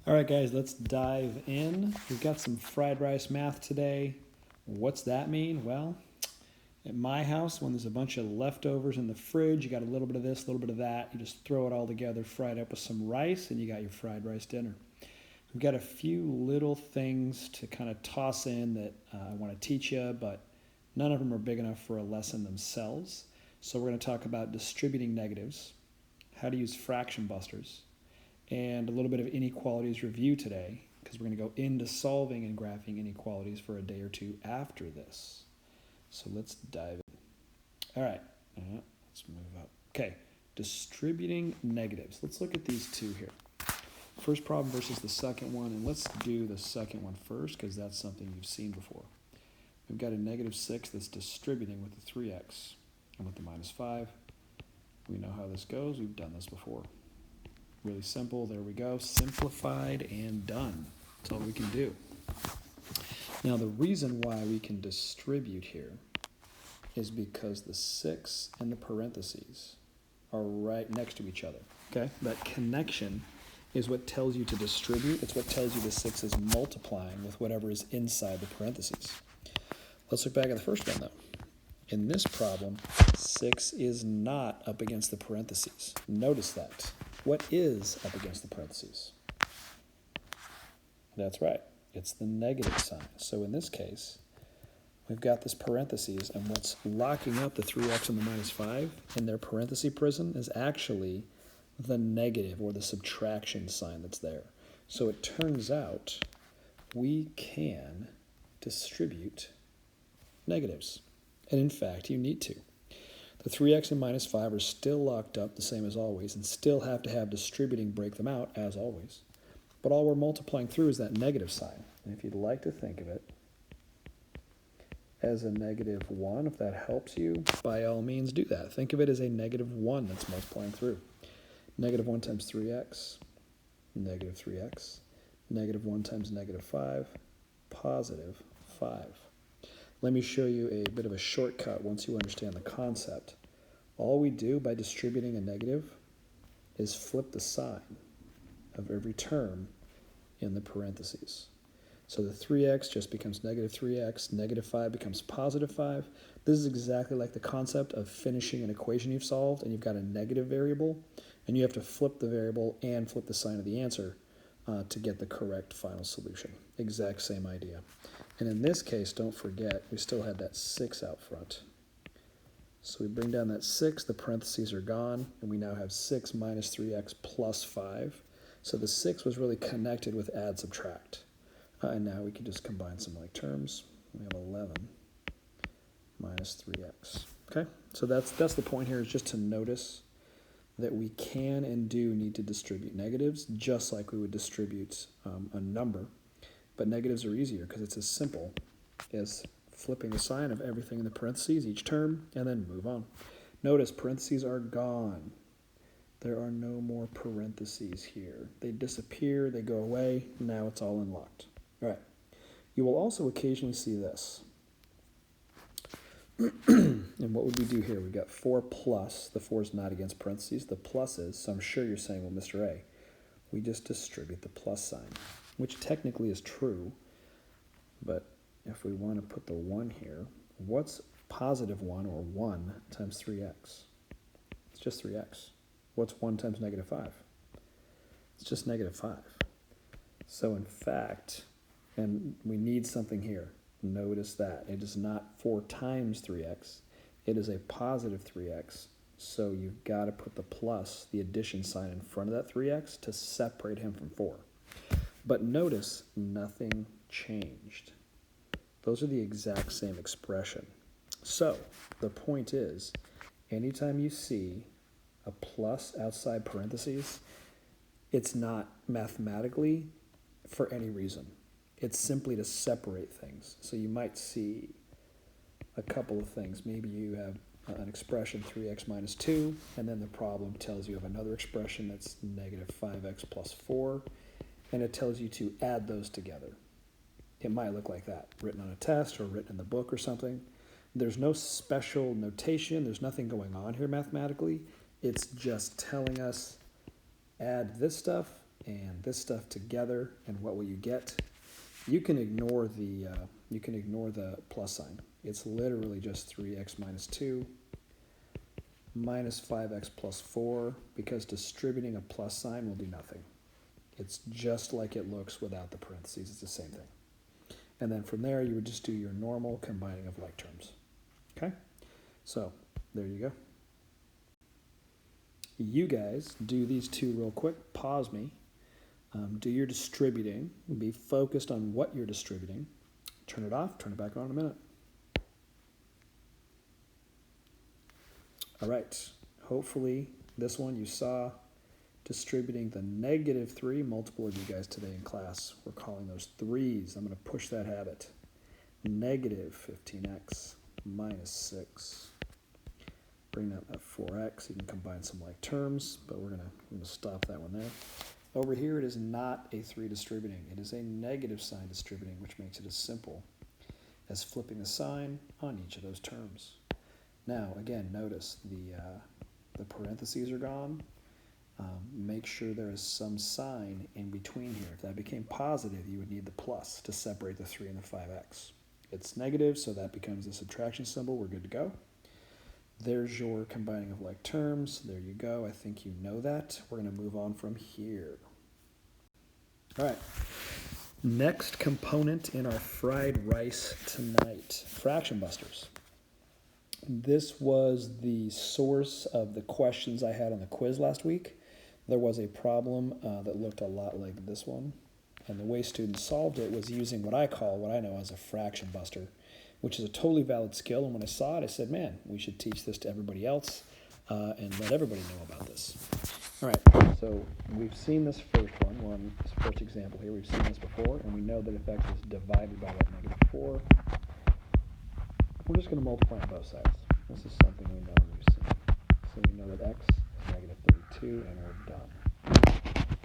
All right, guys, let's dive in. We've got some fried rice math today. What's that mean? Well, at my house, when there's a bunch of leftovers in the fridge, you got a little bit of this, a little bit of that, you just throw it all together, fry it up with some rice, and you got your fried rice dinner. We've got a few little things to kind of toss in that I want to teach you, but none of them are big enough for a lesson themselves. So we're going to talk about distributing negatives, how to use fraction busters, and a little bit of inequalities review today, because we're going to go into solving and graphing inequalities for a day or two after this. So let's dive in. All right, let's move up. Okay, distributing negatives. Let's look at these two here. First problem versus the second one, and let's do the second one first because that's something you've seen before. We've got a negative 6 that's distributing with the 3x and with the minus 5. We know how this goes. We've done this before. Really simple. There we go. Simplified and done. That's all we can do. Now, the reason why we can distribute here is because the 6 and the parentheses are right next to each other. Okay? That connection is what tells you to distribute. It's what tells you the 6 is multiplying with whatever is inside the parentheses. Let's look back at the first one, though. In this problem, 6 is not up against the parentheses. Notice that. What is up against the parentheses? That's right. It's the negative sign. So in this case, we've got this parentheses, and what's locking up the 3x and the minus 5 in their parenthesis prison is actually the negative or the subtraction sign that's there. So it turns out we can distribute negatives. And in fact, you need to. The 3x and minus 5 are still locked up the same as always and still have to have distributing break them out as always. But all we're multiplying through is that negative sign. And if you'd like to think of it as a negative 1, if that helps you, by all means do that. Think of it as a negative 1 that's multiplying through. Negative 1 times 3x, negative 3x, negative 1 times negative 5, positive 5. Let me show you a bit of a shortcut once you understand the concept. All we do by distributing a negative is flip the sign of every term in the parentheses. So the 3x just becomes negative 3x, negative 5 becomes positive 5. This is exactly like the concept of finishing an equation you've solved and you've got a negative variable, and you have to flip the variable and flip the sign of the answer to get the correct final solution. Exact same idea. And in this case, don't forget, we still had that 6 out front. So we bring down that 6, the parentheses are gone, and we now have 6 minus 3x plus 5. So the 6 was really connected with add, subtract. And now we can just combine some like terms. We have 11 minus 3x. Okay, so that's the point here, is just to notice that we can and do need to distribute negatives just like we would distribute a number. But negatives are easier because it's as simple as flipping the sign of everything in the parentheses, each term, and then move on. Notice parentheses are gone. There are no more parentheses here. They disappear, they go away, now it's all unlocked. All right. You will also occasionally see this. And what would we do here? We've got 4 plus. The 4 is not against parentheses. The plus is, so I'm sure you're saying, well, Mr. A, we just distribute the plus sign, which technically is true. But if we want to put the 1 here, what's positive 1 or 1 times 3x? It's just 3x. What's 1 times negative 5? It's just negative 5. So in fact, and we need something here. Notice that. It is not 4 times 3x. It is a positive 3x. So you've got to put the plus, the addition sign in front of that 3x to separate him from 4. But notice nothing changed. Those are the exact same expression. So the point is, anytime you see a plus outside parentheses, it's not mathematically for any reason. It's simply to separate things. So you might see a couple of things. Maybe you have an expression 3x minus 2, and then the problem tells you of another expression that's negative 5x plus 4, and it tells you to add those together. It might look like that, written on a test or written in the book or something. There's no special notation. There's nothing going on here mathematically. It's just telling us add this stuff and this stuff together, and what will you get? You can ignore the plus sign. It's literally just 3x minus 2 minus 5x plus 4, because distributing a plus sign will do nothing. It's just like it looks without the parentheses. It's the same thing. And then from there, you would just do your normal combining of like terms. Okay? So there you go. You guys do these two real quick. Pause me. Do your distributing. Be focused on what you're distributing. Turn it off. Turn it back on in a minute. All right. Hopefully this one you saw distributing the -3. Multiple of you guys today in class were calling those 3s. I'm going to push that habit. -15x minus 6. Bring up that 4x. You can combine some like terms, but we're gonna stop that one there. Over here, it is not a 3 distributing. It is a negative sign distributing, which makes it as simple as flipping the sign on each of those terms. Now, again, notice the parentheses are gone. Make sure there is some sign in between here. If that became positive, you would need the plus to separate the 3 and the 5x. It's negative, so that becomes the subtraction symbol. We're good to go. There's your combining of like terms. There you go. I think you know that. We're going to move on from here. All right. Next component in our fried rice tonight, fraction busters. This was the source of the questions I had on the quiz last week. There was a problem that looked a lot like this one, and the way students solved it was using what I know as a fraction buster, which is a totally valid skill. And when I saw it, I said, man, we should teach this to everybody else and let everybody know about this. All right, so we've seen this first one. We're on this first example here. We've seen this before, and we know that if x is divided by that -4, we're just going to multiply on both sides. This is something we know and we've seen. So we know that x is -32, and we're done.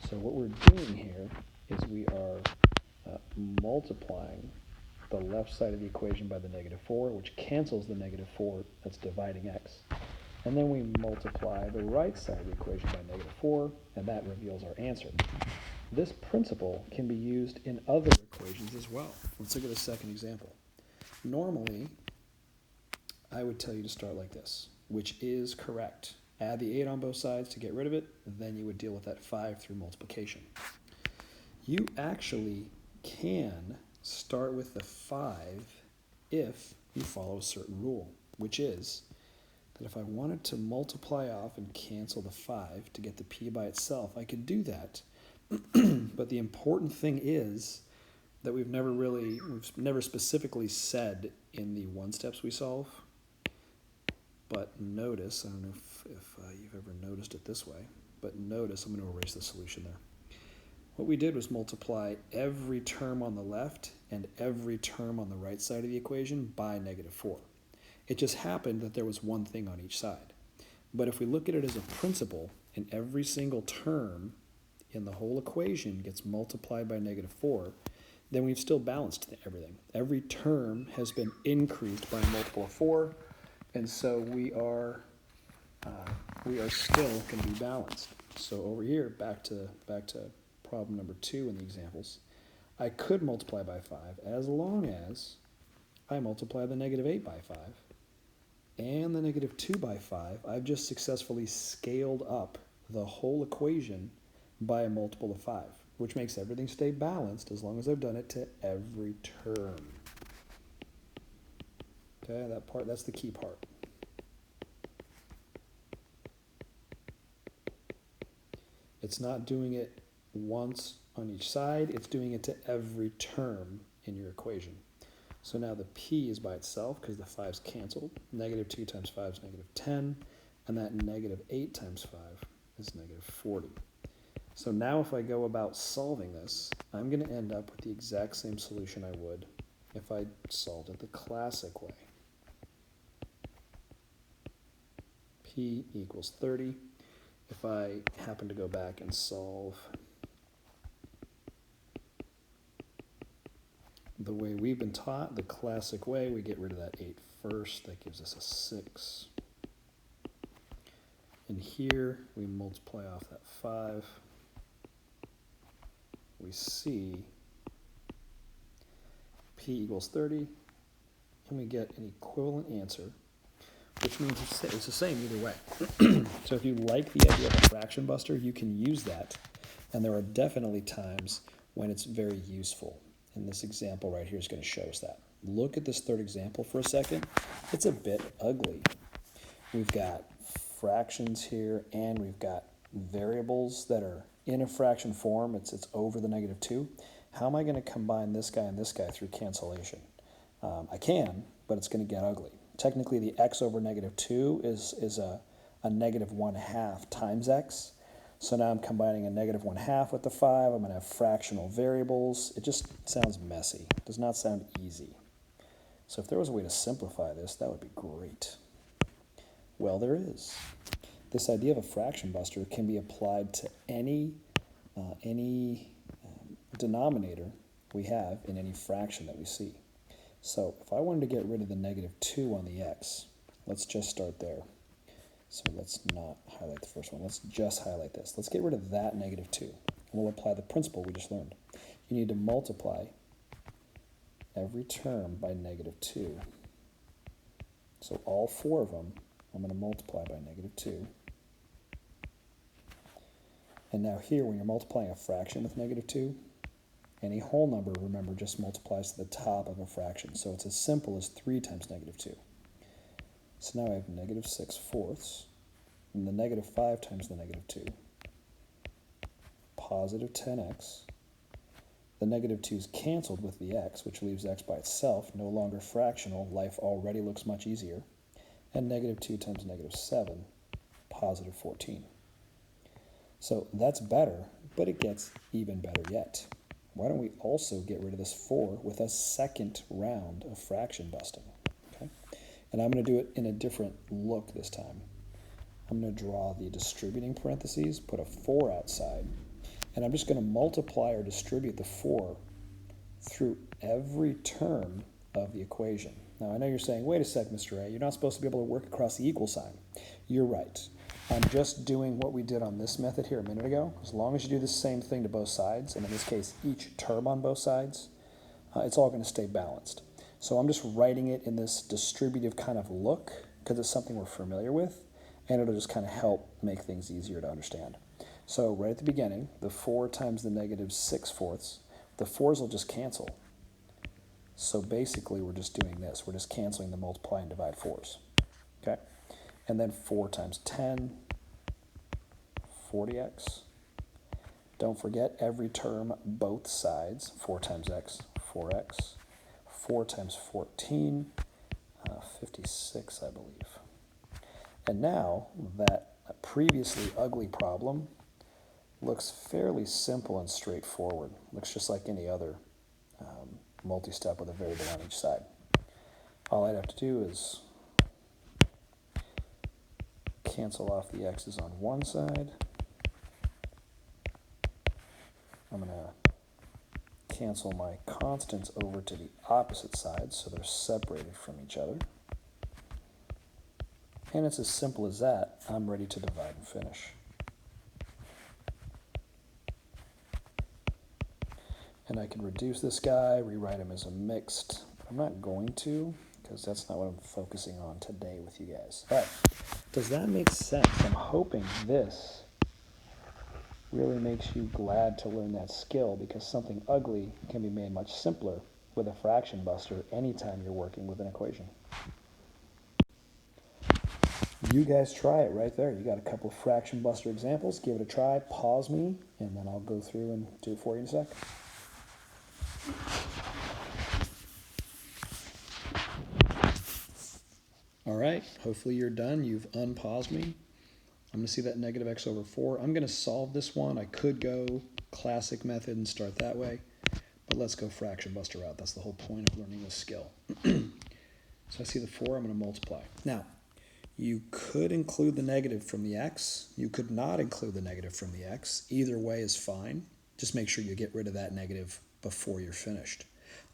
So what we're doing here is we are multiplying the left side of the equation by the -4, which cancels the -4 that's dividing x. And then we multiply the right side of the equation by -4, and that reveals our answer. This principle can be used in other equations as well. Let's look at the second example. Normally, I would tell you to start like this, which is correct. Add the 8 on both sides to get rid of it, then you would deal with that 5 through multiplication. You actually can start with the 5 if you follow a certain rule, which is that if I wanted to multiply off and cancel the 5 to get the p by itself, I could do that. But the important thing is that we've never specifically said in the one steps we solve. But notice, I don't know if you've ever noticed it this way, but notice, I'm going to erase the solution there. What we did was multiply every term on the left and every term on the right side of the equation by -4. It just happened that there was one thing on each side. But if we look at it as a principle, and every single term in the whole equation gets multiplied by -4, then we've still balanced everything. Every term has been increased by a multiple of 4, and so we are still going to be balanced. So over here, back to problem number 2 in the examples, I could multiply by 5 as long as I multiply the -8 by 5 and the -2 by 5. I've just successfully scaled up the whole equation by a multiple of 5, which makes everything stay balanced as long as I've done it to every term. Okay, that's the key part. It's not doing it once on each side, it's doing it to every term in your equation. So now the p is by itself because the 5's canceled. -2 times 5 is -10, and that -8 times 5 is -40. So now if I go about solving this, I'm going to end up with the exact same solution I would if I solved it the classic way. P equals 30. If I happen to go back and solve the way we've been taught, the classic way, we get rid of that 8 first. That gives us a 6. And here we multiply off that 5. we see p equals 30, and we get an equivalent answer, which means it's the same either way. So if you like the idea of a fraction buster, you can use that, and there are definitely times when it's very useful. And this example right here is going to show us that. Look at this third example for a second. It's a bit ugly. We've got fractions here, and we've got variables that are in a fraction form. It's over the -2. How am I going to combine this guy and this guy through cancellation? I can, but it's going to get ugly. Technically, the x over -2 is a -1/2 times x. So now I'm combining a -1/2 with the 5. I'm going to have fractional variables. It just sounds messy. It does not sound easy. So if there was a way to simplify this, that would be great. Well, there is. This idea of a fraction buster can be applied to any denominator we have in any fraction that we see. So if I wanted to get rid of the -2 on the x, let's just start there. So let's not highlight the first one. Let's just highlight this. Let's get rid of that -2. And we'll apply the principle we just learned. You need to multiply every term by -2. So all 4 of them, I'm going to multiply by -2. And now here, when you're multiplying a fraction with -2, any whole number, remember, just multiplies to the top of a fraction. So it's as simple as 3 times -2. So now I have -6/4, and the -5 times the -2, positive 10x. The -2 is canceled with the x, which leaves x by itself, no longer fractional. Life already looks much easier. And -2 times -7, positive 14. So that's better, but it gets even better yet. Why don't we also get rid of this 4 with a second round of fraction busting? Okay? And I'm going to do it in a different look this time. I'm going to draw the distributing parentheses, put a 4 outside, and I'm just going to multiply or distribute the 4 through every term of the equation. Now, I know you're saying, wait a sec, Mr. A, you're not supposed to be able to work across the equal sign. You're right. I'm just doing what we did on this method here a minute ago. As long as you do the same thing to both sides, and in this case, each term on both sides, it's all going to stay balanced. So I'm just writing it in this distributive kind of look because it's something we're familiar with, and it'll just kind of help make things easier to understand. So right at the beginning, the 4 times the -6/4, the 4's will just cancel. So basically, we're just doing this. We're just canceling the multiply and divide 4's. Okay? And then 4 times 10, 40x. Don't forget every term, both sides. 4 times x, 4x. 4 times 14, 56, I believe. And now that previously ugly problem looks fairly simple and straightforward. Looks just like any other multi-step with a variable on each side. All I'd have to do is cancel off the x's on one side. I'm going to cancel my constants over to the opposite side so they're separated from each other. And it's as simple as that. I'm ready to divide and finish. And I can reduce this guy, rewrite him as a mixed. I'm not going to, because that's not what I'm focusing on today with you guys. All right, does that make sense? I'm hoping this really makes you glad to learn that skill, because something ugly can be made much simpler with a fraction buster anytime you're working with an equation. You guys try it right there. You got a couple of fraction buster examples. Give it a try. Pause me, and then I'll go through and do it for you in a sec. All right, hopefully you're done. You've unpaused me. I'm going to see that -x over 4. I'm going to solve this one. I could go classic method and start that way, but let's go fraction buster route. That's the whole point of learning this skill. So I see the 4. I'm going to multiply. Now, you could include the negative from the x. You could not include the negative from the x. Either way is fine. Just make sure you get rid of that negative before you're finished.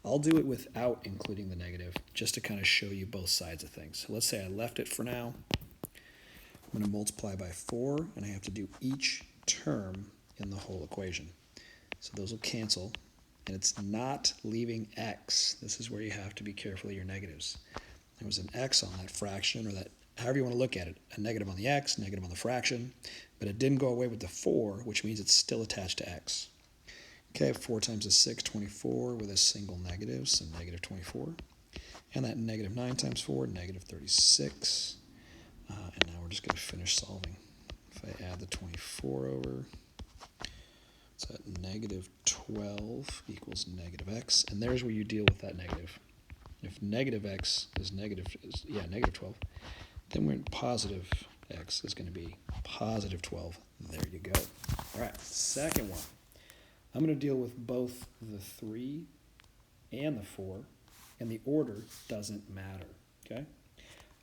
I'll do it without including the negative, just to kind of show you both sides of things. So let's say I left it for now. I'm going to multiply by 4, and I have to do each term in the whole equation. So those will cancel. And it's not leaving x. This is where you have to be careful of your negatives. There was an x on that fraction, or that, however you want to look at it, a negative on the x, negative on the fraction, but it didn't go away with the 4, which means it's still attached to x. Okay, 4 times a 6, 24, with a single negative, so negative 24. And that negative 9 times 4, negative 36. And now we're just going to finish solving. If I add the 24 over, so that negative 12 equals negative x, and there's where you deal with that negative. If negative x is negative 12, then we're in positive x is going to be positive 12. There you go. All right, second one. I'm going to deal with both the 3 and the 4, and the order doesn't matter, okay?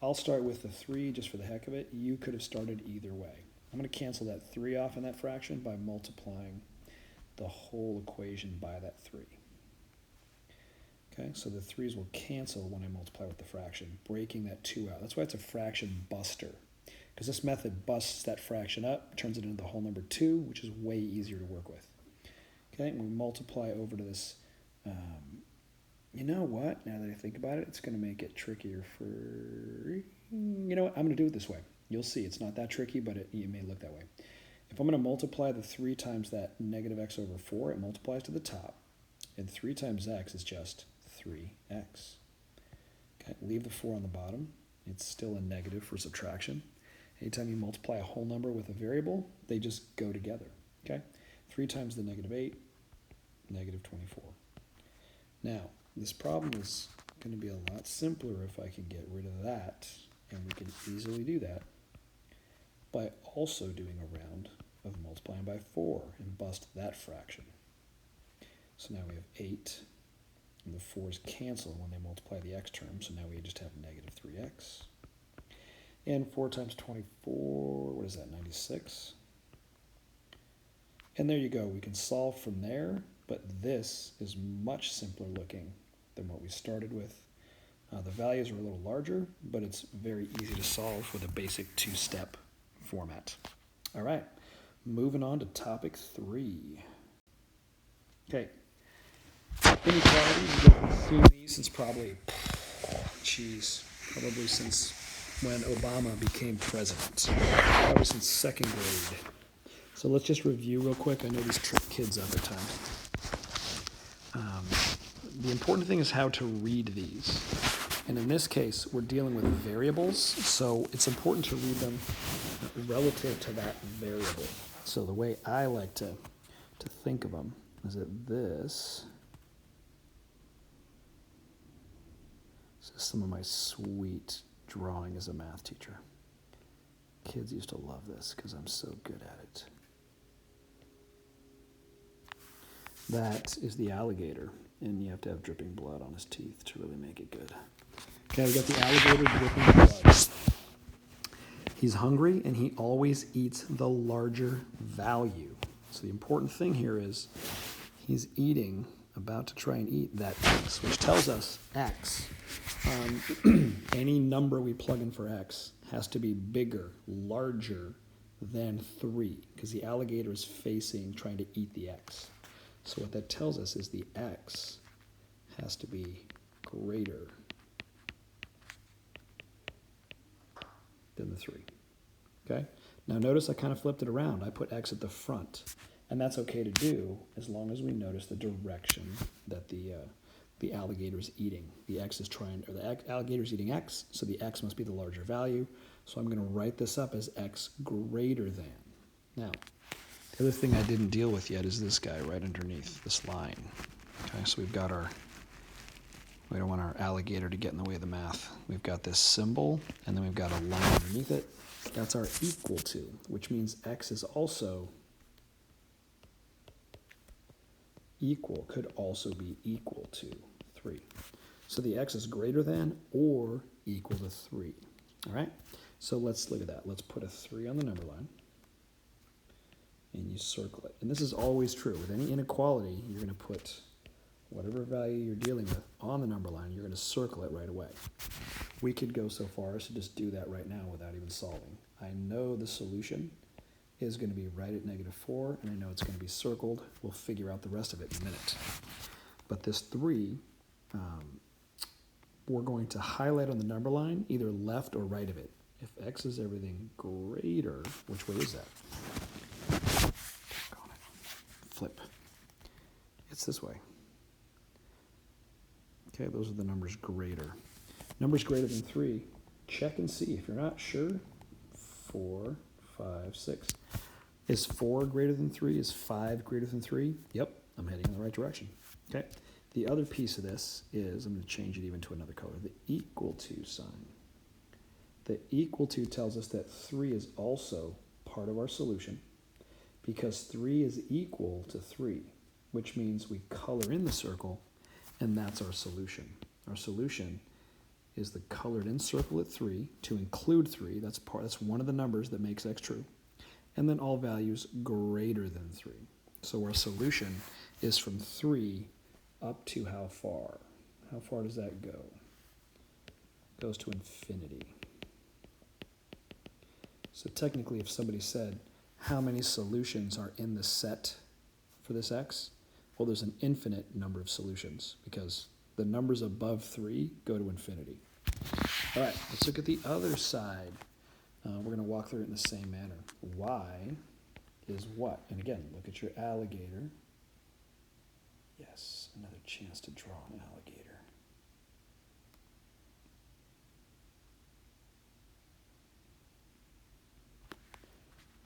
I'll start with the 3 just for the heck of it. You could have started either way. I'm going to cancel that 3 off in that fraction by multiplying the whole equation by that 3. Okay, so the 3's will cancel when I multiply with the fraction, breaking that 2 out. That's why it's a fraction buster, because this method busts that fraction up, turns it into the whole number 2, which is way easier to work with. Okay, and we multiply over to this. You know what? Now that I think about it, it's going to make it trickier for... You know what? I'm going to do it this way. You'll see. It's not that tricky, but it may look that way. If I'm going to multiply the 3 times that negative x over 4, it multiplies to the top. And 3 times x is just 3x. Okay, leave the 4 on the bottom. It's still a negative for subtraction. Anytime you multiply a whole number with a variable, they just go together. Okay, 3 times the negative 8, negative 24. Now, this problem is going to be a lot simpler if I can get rid of that, and we can easily do that by also doing a round of multiplying by 4 and bust that fraction. So now we have 8, and the 4's cancel when they multiply the x term, so now we just have negative 3x. And 4 times 24, what is that, 96? And there you go, we can solve from there, but this is much simpler looking than what we started with. The values are a little larger, but it's very easy to solve with a basic 2-step format. All right, moving on to topic 3. Okay, inequalities, you haven't seen these since probably since when Obama became president, probably since 2nd grade. So let's just review real quick. I know these trip kids up at times. The important thing is how to read these. And in this case, we're dealing with variables, so it's important to read them relative to that variable. So the way I like to think of them is that this is some of my sweet drawing as a math teacher. Kids used to love this because I'm so good at it. That is the alligator, and you have to have dripping blood on his teeth to really make it good. Okay, we got the alligator dripping blood. He's hungry, and he always eats the larger value. So the important thing here is he's about to try and eat that x, which tells us x. Any number we plug in for x has to be bigger, larger than 3, because the alligator is trying to eat the x. So what that tells us is the x has to be greater than the 3. Okay? Now notice I kind of flipped it around. I put x at the front. And that's okay to do as long as we notice the direction that the alligator is eating. The alligator is eating x, so the x must be the larger value. So I'm going to write this up as x greater than. Now, the other thing I didn't deal with yet is this guy right underneath this line. Okay, so we don't want our alligator to get in the way of the math. We've got this symbol, and then we've got a line underneath it. That's our equal to, which means x is also could also be equal to 3. So the x is greater than or equal to 3. All right, so let's look at that. Let's put a 3 on the number line, and you circle it. And this is always true. With any inequality, you're going to put whatever value you're dealing with on the number line, you're going to circle it right away. We could go so far as to just do that right now without even solving. I know the solution, is going to be right at -4, and I know it's going to be circled. We'll figure out the rest of it in a minute. But this 3, we're going to highlight on the number line either left or right of it. If x is everything greater, which way is that? Flip. It's this way. Okay, those are the numbers greater. Numbers greater than 3, check and see. If you're not sure, 4, 5, 6. Is 4 greater than 3? Is 5 greater than 3? Yep, I'm heading in the right direction. Okay. The other piece of this is, I'm going to change it even to another color, the equal to sign. The equal to tells us that 3 is also part of our solution because 3 is equal to 3, which means we color in the circle, and that's our solution. Our solution is the colored in circle at 3 to include 3. That's one of the numbers that makes x true. And then all values greater than 3. So our solution is from 3 up to how far? How far does that go? It goes to infinity. So technically, if somebody said, how many solutions are in the set for this x? Well, there's an infinite number of solutions because the numbers above 3 go to infinity. All right, let's look at the other side. We're going to walk through it in the same manner. Y is what? And again, look at your alligator. Yes, another chance to draw an alligator.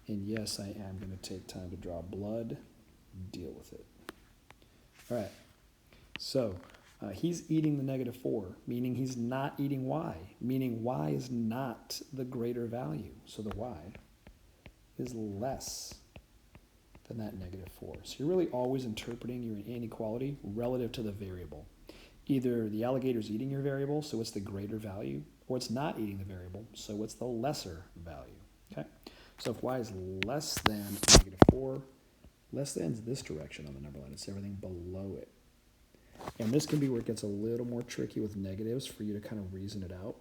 And yes, I am going to take time to draw blood. Deal with it. All right, so he's eating the -4, meaning he's not eating y, meaning y is not the greater value. So the y is less than that -4. So you're really always interpreting your inequality relative to the variable. Either the alligator's eating your variable, so it's the greater value, or it's not eating the variable, so it's the lesser value. Okay? So if y is less than -4, less than is this direction on the number line. It's everything below it. And this can be where it gets a little more tricky with negatives for you to kind of reason it out.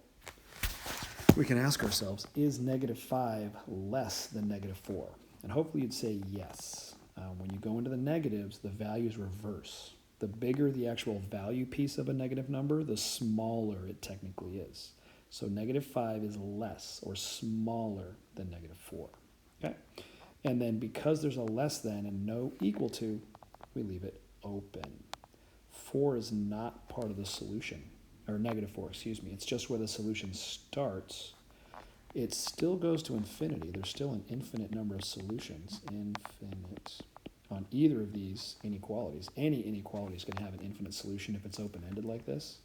We can ask ourselves, is -5 less than -4? And hopefully you'd say yes. When you go into the negatives, the values reverse. The bigger the actual value piece of a negative number, the smaller it technically is. So -5 is less or smaller than -4. Okay? And then because there's a less than and no equal to, we leave it open. 4 is not part of the solution, or -4, excuse me. It's just where the solution starts. It still goes to infinity. There's still an infinite number of solutions, infinite, on either of these inequalities. Any inequality is going to have an infinite solution if it's open-ended like this.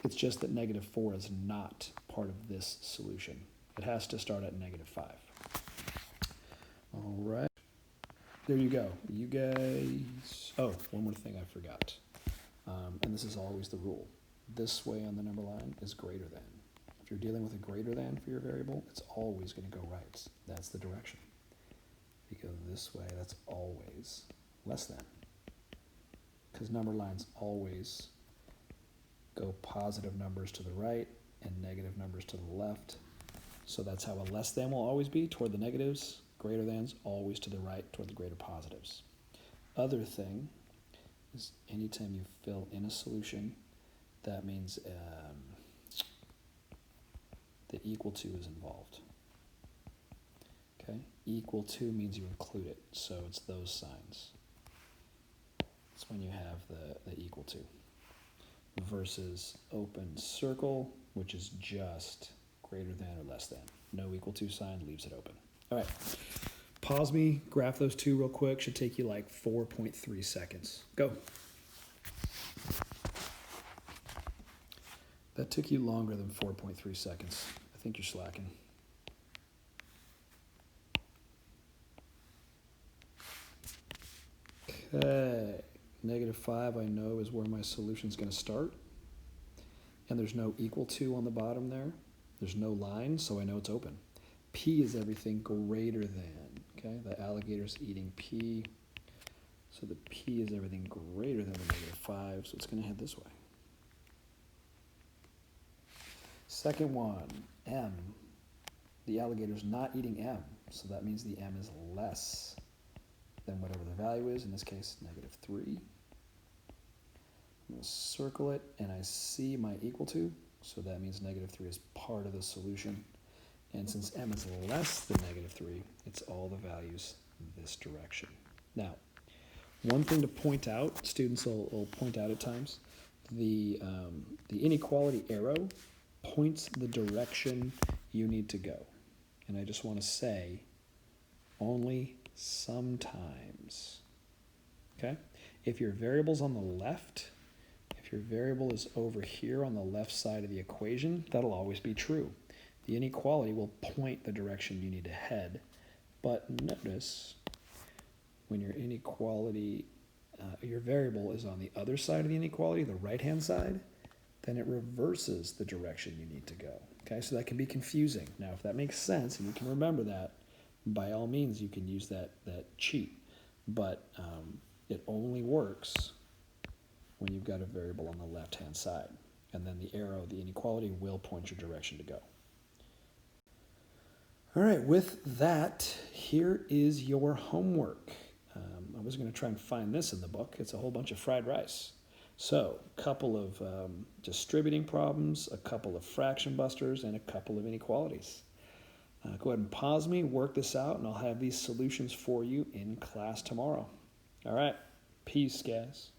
It's just that -4 is not part of this solution. It has to start at -5. All right. There you go. You guys... Oh, one more thing I forgot. And this is always the rule. This way on the number line is greater than. If you're dealing with a greater than for your variable, it's always going to go right. That's the direction. If you go this way, that's always less than. Because number lines always go positive numbers to the right and negative numbers to the left. So that's how a less than will always be toward the negatives. Greater than's always to the right toward the greater positives. Other thing is anytime you fill in a solution, that means the equal to is involved. Okay? Equal to means you include it, so it's those signs. That's when you have the equal to. Versus open circle, which is just greater than or less than. No equal to sign leaves it open. All right, pause me, graph those two real quick. Should take you like 4.3 seconds. Go. That took you longer than 4.3 seconds. I think you're slacking. Okay, -5 I know is where my solution's going to start. And there's no equal to on the bottom there. There's no line, so I know it's open. P is everything greater than, okay? The alligator's eating P. So the P is everything greater than the -5, so it's going to head this way. Second one, M. the alligator's not eating M, so that means the M is less than whatever the value is, in this case, -3. I'm going to circle it, and I see my equal to, so that means -3 is part of the solution. And since M is less than -3, it's all the values this direction. Now, one thing to point out, students will point out at times, the inequality arrow points the direction you need to go. And I just want to say, only sometimes. Okay? If your variable's on the left, if your variable is over here on the left side of the equation, that'll always be true. The inequality will point the direction you need to head. But notice, when your inequality, your variable is on the other side of the inequality, the right-hand side, then it reverses the direction you need to go. Okay, so that can be confusing. Now, if that makes sense and you can remember that, by all means, you can use that cheat. But it only works when you've got a variable on the left-hand side. And then the arrow, the inequality, will point your direction to go. All right, with that, here is your homework. I was going to try and find this in the book. It's a whole bunch of fried rice. So, a couple of distributing problems, a couple of fraction busters, and a couple of inequalities. Go ahead and pause me, work this out, and I'll have these solutions for you in class tomorrow. All right, peace, guys.